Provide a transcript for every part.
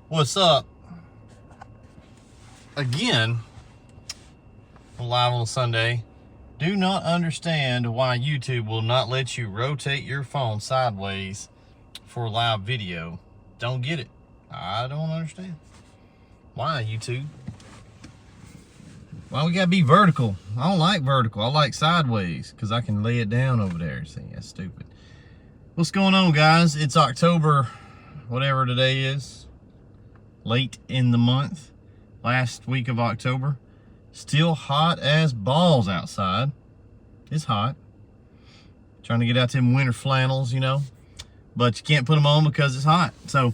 What's up? Again, live on Sunday. Do not understand why YouTube will not let you rotate your phone sideways for live video. Don't get it. I don't understand. Why, YouTube? Why we gotta be vertical? I don't like vertical. I like sideways because I can lay it down over there. See, that's stupid. What's going on, guys? It's October, whatever today is. Late in the month. Last week of October. Still hot as balls outside. It's hot. Trying to get out to them winter flannels, you know. But you can't put them on because it's hot. So,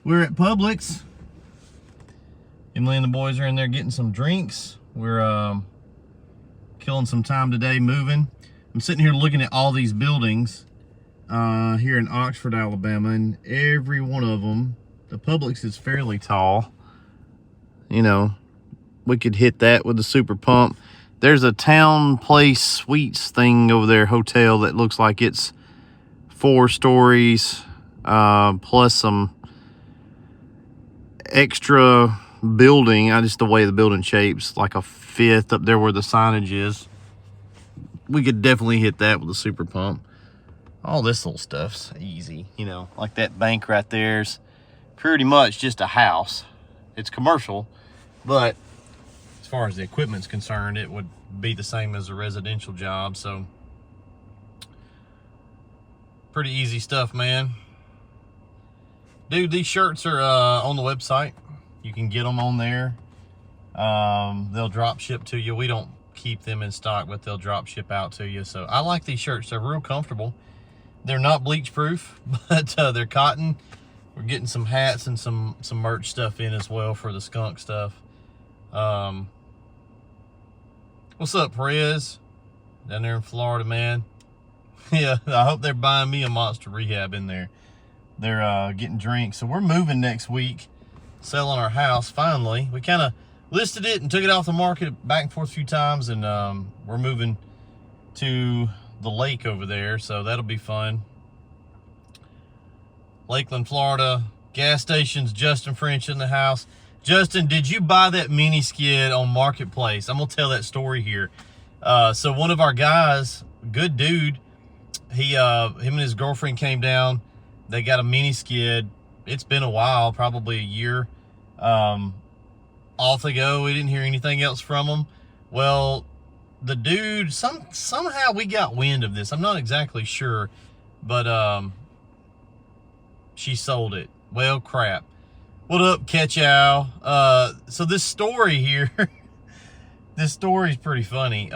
we're at Publix. Emily and the boys are in there getting some drinks. We're killing some time today moving. I'm sitting here looking at all these buildings here in Oxford, Alabama, and every one of them, the Publix is fairly tall. You know, we could hit that with the super pump. There's a Town Place Suites thing over there, hotel, that looks like it's 4 stories plus some extra building. Just the way the building shapes, like a 5th up there where the signage is. We could definitely hit that with a super pump. All this little stuff's easy, you know, like that bank right there's pretty much just a house. It's commercial, but as far as the equipment's concerned, it would be the same as a residential job. So pretty easy stuff, man. Dude, these shirts are on the website. You can get them on there. They'll drop ship to you. We don't keep them in stock, but they'll drop ship out to you. So I like these shirts. They're real comfortable. They're not bleach proof, but they're cotton. We're getting some hats and some merch stuff in as well for the skunk stuff. What's up, Perez? Down there in Florida, man. Yeah, I hope they're buying me a Monster Rehab in there. They're getting drinks. So we're moving next week, selling our house finally. We kind of listed it and took it off the market back and forth a few times, and we're moving to the lake over there, so that'll be fun. Lakeland, Florida. Gas stations. Justin French in the house. Justin, did you buy that mini skid on Marketplace? I'm gonna tell that story here. So one of our guys, good dude, him and his girlfriend came down. They got a mini skid. It's been a while, probably a year. Off they go. We didn't hear anything else from them. Well, the dude, somehow we got wind of this. I'm not exactly sure, but she sold it. Well, crap. What up, Ketchow? So this story here, this story's pretty funny.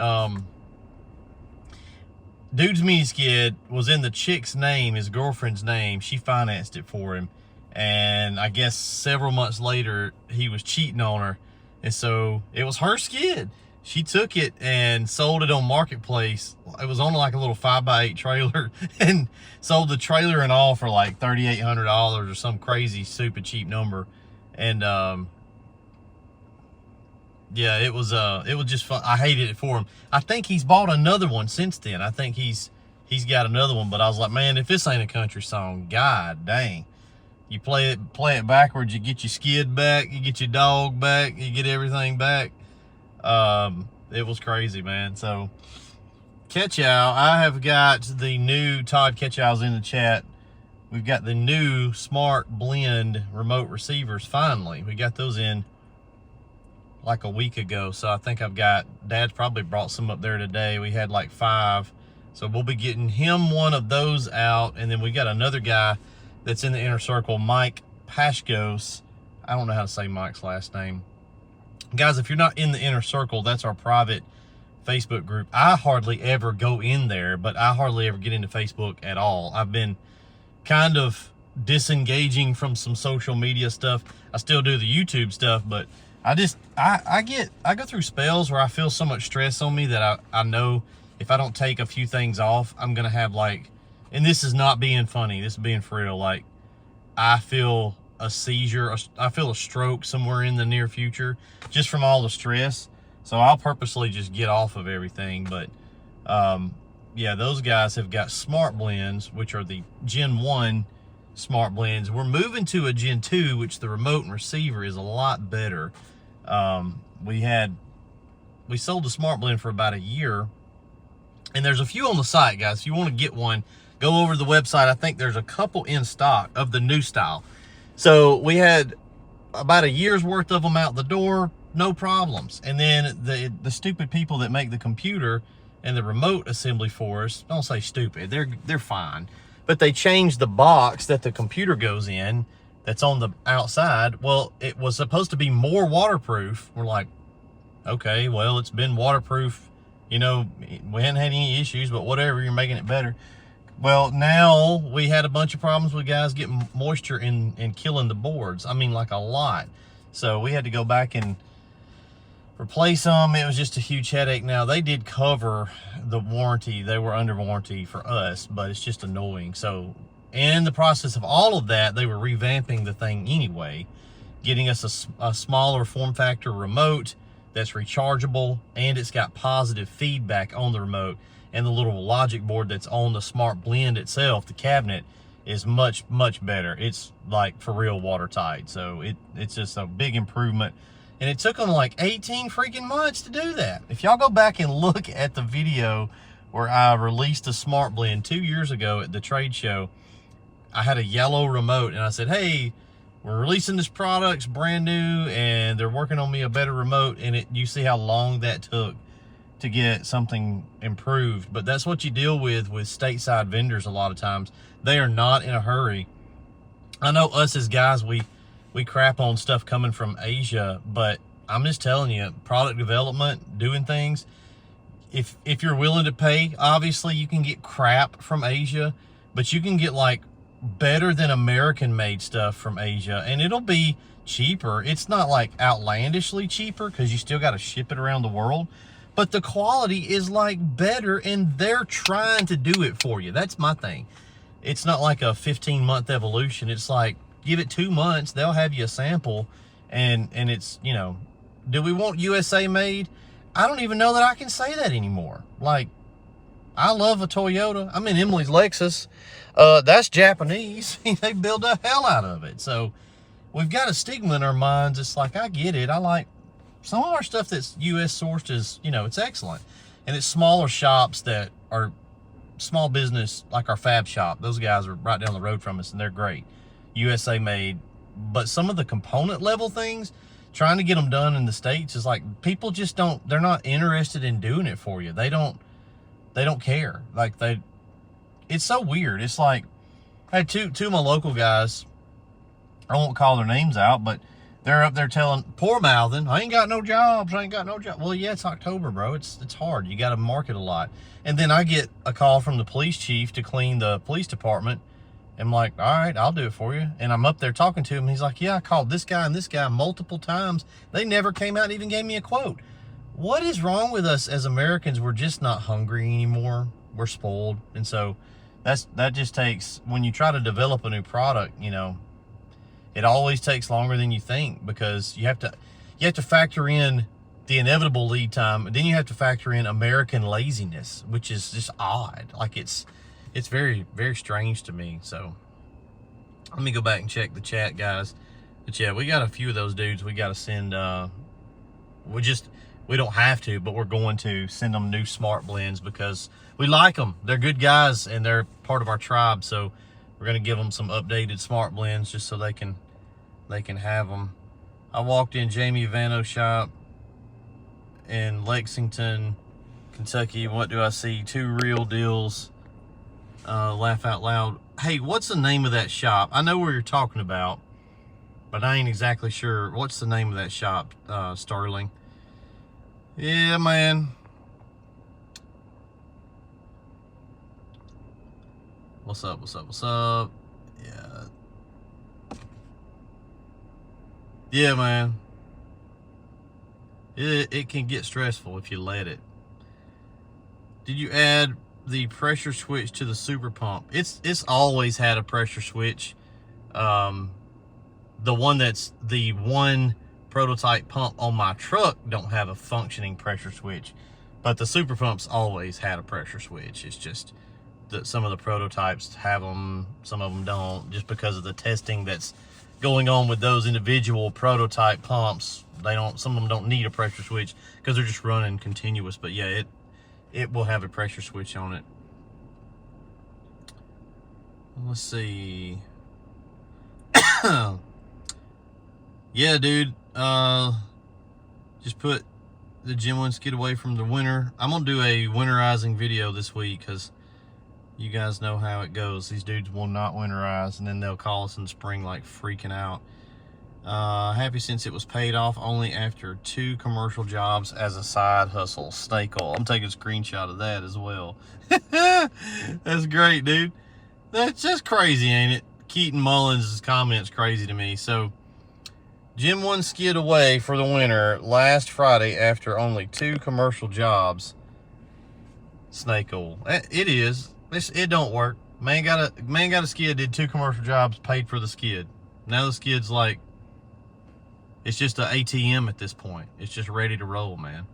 Dude's mini skid was in the chick's name, his girlfriend's name. She financed it for him. And I guess several months later, he was cheating on her. And so it was her skid. She took it and sold it on Marketplace. It was on like a little 5x8 trailer, and sold the trailer and all for like $3,800 or some crazy super cheap number. And yeah, it was just fun. I hated it for him. I think he's bought another one since then. I think he's got another one, but I was like, man, if this ain't a country song, god dang. You play it backwards, you get your skid back, you get your dog back, you get everything back. It was crazy, man. So Ketchow, I have got the new, Todd Ketchow's in the chat. We've got the new Smart Blend remote receivers finally. We got those in like a week ago. So I think Dad's probably brought some up there today. We had like 5. So we'll be getting him one of those out. And then we got another guy that's in the inner circle, Mike Pashkos. I don't know how to say Mike's last name. Guys, if you're not in the inner circle, that's our private Facebook group. I hardly ever go in there, but I hardly ever get into Facebook at all. I've been kind of disengaging from some social media stuff. I still do the YouTube stuff, but I go through spells where I feel so much stress on me that I know if I don't take a few things off, I'm gonna have like, and this is not being funny, this is being for real, like I feel a seizure, I feel a stroke somewhere in the near future just from all the stress. So I'll purposely just get off of everything. But yeah, those guys have got Smart Blends, which are the Gen 1 smart blends. We're moving to a Gen 2, which the remote and receiver is a lot better. We sold the smart blend for about a year, and there's a few on the site, guys. If you want to get one, go over to the website. I think there's a couple in stock of the new style. So we had about a year's worth of them out the door, no problems. And then the stupid people that make the computer and the remote assembly for us, don't say stupid, they're fine, but they changed the box that the computer goes in that's on the outside. Well, it was supposed to be more waterproof. We're like, okay, well, it's been waterproof, you know, we hadn't had any issues, but whatever, you're making it better. Well, now we had a bunch of problems with guys getting moisture and killing the boards. I mean, like a lot. So we had to go back and replace them. It was just a huge headache. Now, they did cover the warranty. They were under warranty for us, but it's just annoying. So in the process of all of that, they were revamping the thing anyway, getting us a smaller form factor remote that's rechargeable, and it's got positive feedback on the remote. And the little logic board that's on the smart blend itself, the cabinet, is much, much better. It's like for real watertight. So it's just a big improvement. And it took them like 18 freaking months to do that. If y'all go back and look at the video where I released a smart blend 2 years ago at the trade show, I had a yellow remote and I said, hey, we're releasing this product, it's brand new, and they're working on me a better remote. And you see how long that took to get something improved. But that's what you deal with stateside vendors a lot of times. They are not in a hurry. I know us as guys, we crap on stuff coming from Asia, but I'm just telling you, product development, doing things, if you're willing to pay, obviously you can get crap from Asia, but you can get like better than American made stuff from Asia, and it'll be cheaper. It's not like outlandishly cheaper because you still got to ship it around the world, but the quality is like better, and they're trying to do it for you. That's my thing. It's not like a 15-month evolution. It's like, give it 2 months, they'll have you a sample, and it's, you know, do we want USA made? I don't even know that I can say that anymore. Like, I love a Toyota. I'm in Emily's Lexus. That's Japanese. They build the hell out of it. So we've got a stigma in our minds. It's like, I get it. I like some of our stuff that's US sourced is, you know, it's excellent. And it's smaller shops that are small business, like our Fab Shop. Those guys are right down the road from us, and they're great. USA made. But some of the component level things, trying to get them done in the States is like, people just don't, they're not interested in doing it for you. They don't care. Like, it's so weird. It's like, I had two of my local guys, I won't call their names out, but they're up there poor mouthing, I ain't got no jobs, Well, yeah, it's October, bro. It's hard. You got to market a lot. And then I get a call from the police chief to clean the police department. I'm like, all right, I'll do it for you. And I'm up there talking to him. He's like, yeah, I called this guy and this guy multiple times. They never came out and even gave me a quote. What is wrong with us as Americans? We're just not hungry anymore. We're spoiled. And so that just takes, when you try to develop a new product, you know, it always takes longer than you think, because you have to factor in the inevitable lead time, and then you have to factor in American laziness, which is just odd. Like, it's very, very strange to me. So let me go back and check the chat, guys. But yeah, we got a few of those dudes we got to send. We don't have to, but we're going to send them new smart blends because we like them. They're good guys and they're part of our tribe. So we're going to give them some updated smart blends just so they can have them. I walked in Jamie Vano's shop in Lexington, Kentucky. What do I see? 2 real deals. Laugh out loud. Hey, what's the name of that shop? I know where you're talking about, but I ain't exactly sure. What's the name of that shop, Starling? Yeah, man. What's up? Yeah. Yeah, man. It can get stressful if you let it. Did you add the pressure switch to the super pump? It's always had a pressure switch. The one that's the one prototype pump on my truck don't have a functioning pressure switch, but the super pumps always had a pressure switch. It's just some of the prototypes have them, some of them don't, just because of the testing that's going on with those individual prototype pumps. Some of them don't need a pressure switch because they're just running continuous. But yeah, it will have a pressure switch on it. Let's see. Yeah, dude. Just put the Gen 1 skid away from the winter. I'm gonna do a winterizing video this week because you guys know how it goes. These dudes will not winterize, and then they'll call us in the spring like freaking out. Happy since it was paid off only after 2 commercial jobs as a side hustle. Snake oil. I'm taking a screenshot of that as well. That's great, dude. That's just crazy, ain't it? Keaton Mullins' comments crazy to me. So, Gen 1 skid away for the winter last Friday after only 2 commercial jobs. Snake oil. It is. It don't work. Man got a skid, did 2 commercial jobs, paid for the skid. Now the skid's like, it's just an ATM at this point. It's just ready to roll, man.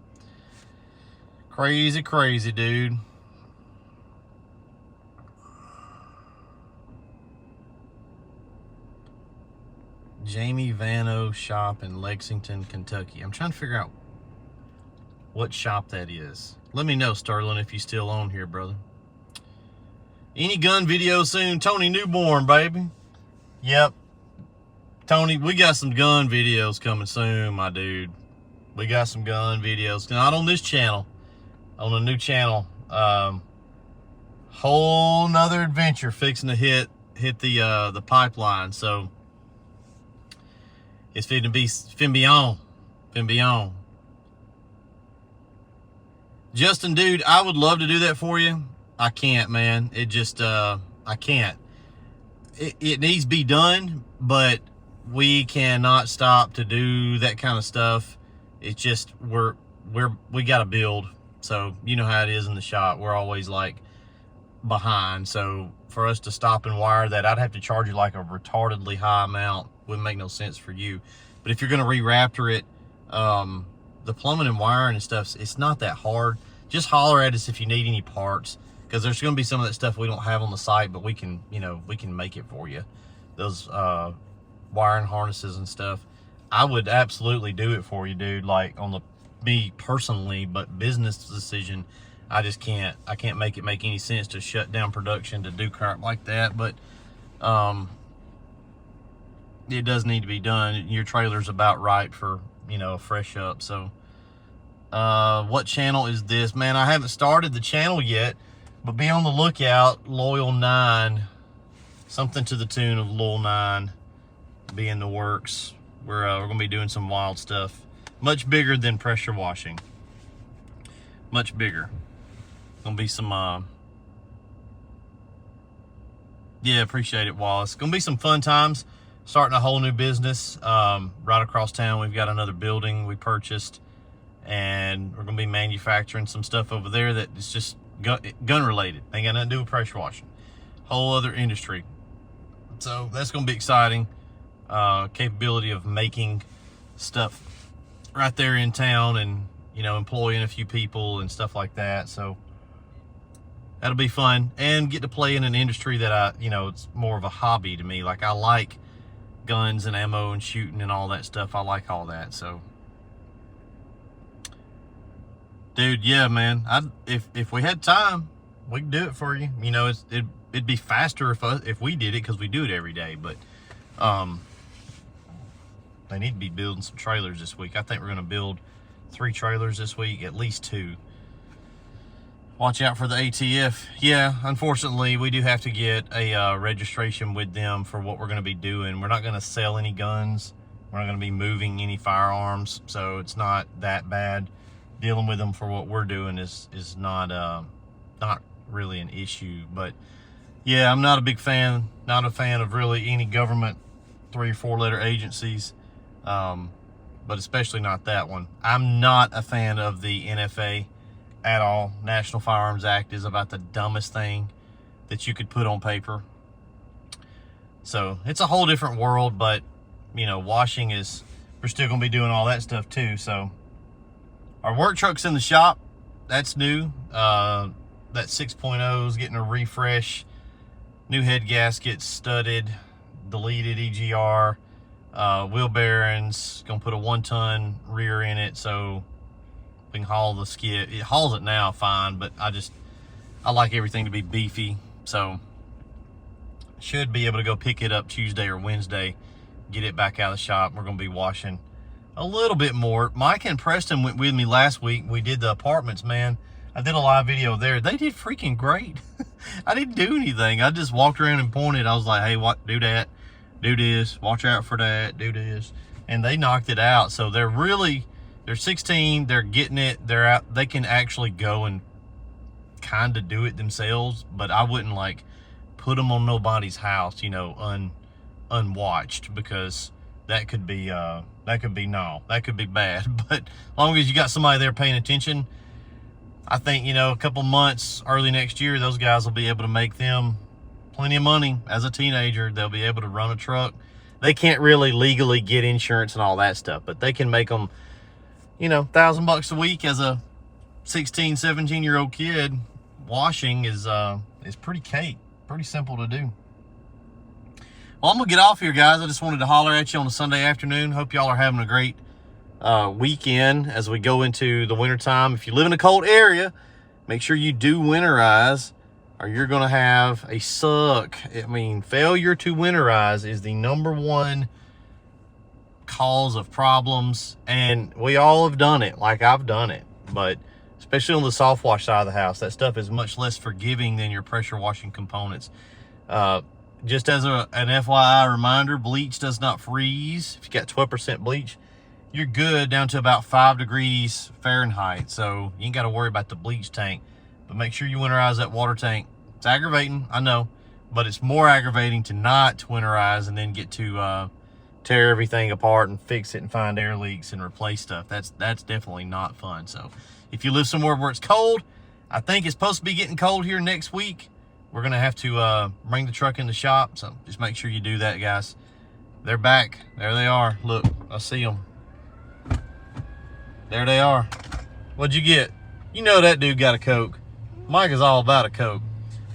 Crazy, crazy, dude. Jamie Vano shop in Lexington, Kentucky. I'm trying to figure out what shop that is. Let me know, Sterling, if you still on here, brother. Any gun video soon? Tony Newborn, baby. Yep. Tony, we got some gun videos coming soon, my dude. We got some gun videos. Not on this channel. On a new channel. Whole nother adventure fixing to hit the pipeline. So it's finna be beyond. Justin, dude, I would love to do that for you. I can't, man. It just I can't. It needs to be done, but we cannot stop to do that kind of stuff. It's just we gotta build. So you know how it is in the shop. We're always like behind. So for us to stop and wire that, I'd have to charge you like a retardedly high amount. Wouldn't make no sense for you. But if you're gonna re-Raptor it, the plumbing and wiring and stuff, it's not that hard. Just holler at us if you need any parts, because there's gonna be some of that stuff we don't have on the site, but we can make it for you. Those wiring harnesses and stuff, I would absolutely do it for you, dude. Like on me personally, but business decision, I just can't. I can't make it make any sense to shut down production to do crap like that. But it does need to be done. Your trailer's about right for a fresh up. So what channel is this, man? I haven't started the channel yet, but be on the lookout. Loyal 9, something to the tune of Loyal 9 be in the works. We're gonna be doing some wild stuff, much bigger than pressure washing. Much bigger. Gonna be some yeah, appreciate it, Wallace. Gonna be some fun times. Starting a whole new business right across town. We've got another building we purchased, and we're gonna be manufacturing some stuff over there that is just gun related. Ain't got nothing to do with pressure washing. Whole other industry. So that's gonna be exciting. Capability of making stuff right there in town, and employing a few people and stuff like that. So that'll be fun, and get to play in an industry that it's more of a hobby to me. Like, I like guns and ammo and shooting and all that stuff. I like all that. So dude, yeah, man, if we had time, we could do it for you. It'd be faster if we did it, because we do it every day. But they need to be building some trailers this week. I think we're going to build 3 trailers this week, at least 2. Watch out for the ATF. Yeah, unfortunately, we do have to get a registration with them for what we're going to be doing. We're not going to sell any guns. We're not going to be moving any firearms, so it's not that bad. Dealing with them for what we're doing is not really an issue. But yeah, I'm not a big fan. Not a fan of really any government 3 or 4 letter agencies, but especially not that one. I'm not a fan of the NFA at all. National Firearms Act is about the dumbest thing that you could put on paper. So it's a whole different world, but washing we're still gonna be doing all that stuff too. So our work truck's in the shop. That's new. that 6.0 is getting a refresh. New head gaskets, studded, deleted EGR, wheel bearings. Gonna put a 1-ton rear in it so we can haul the skid. It hauls it now fine, but I like everything to be beefy, so should be able to go pick it up Tuesday or Wednesday, get it back out of the shop. We're gonna be washing a little bit more. Mike and Preston went with me last week. We did the apartments, man. I did a live video there. They did freaking great. I didn't do anything. I just walked around and pointed. I was like, hey, what? Do that, do this, watch out for that, do this. And they knocked it out. So they're 16, they're getting it, they're out, they can actually go and kind of do it themselves, but I wouldn't like put them on nobody's house, you know, unwatched, because that could be bad. But as long as you got somebody there paying attention, I think, you know, a couple months, early next year, those guys will be able to make them plenty of money. As a teenager, they'll be able to run a truck. They can't really legally get insurance and all that stuff, but they can make them, you know, $1,000 a week. As a 16, 17-year-old kid, washing is pretty cake, pretty simple to do. Well, I'm gonna get off here, guys. I just wanted to holler at you on a Sunday afternoon. Hope y'all are having a great weekend as we go into the winter time. If you live in a cold area, make sure you do winterize, or you're gonna have a suck. I mean, failure to winterize is the #1 cause of problems, and we all have done it. Like, I've done it, but especially on the soft wash side of the house, that stuff is much less forgiving than your pressure washing components. Just as an FYI reminder, bleach does not freeze. If you got 12% bleach, you're good down to about 5 degrees Fahrenheit. So you ain't got to worry about the bleach tank, but make sure you winterize that water tank. It's aggravating, I know, but it's more aggravating to not winterize and then get to tear everything apart and fix it and find air leaks and replace stuff. That's definitely not fun. So if you live somewhere where it's cold, I think it's supposed to be getting cold here next week. We're gonna have to bring the truck in the shop, so just make sure you do that, guys. They're back. There they are. Look, I see them. There they are. What'd you get? You know that dude got a Coke. Mike is all about a Coke.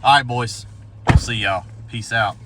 All right, boys. We'll see y'all. Peace out.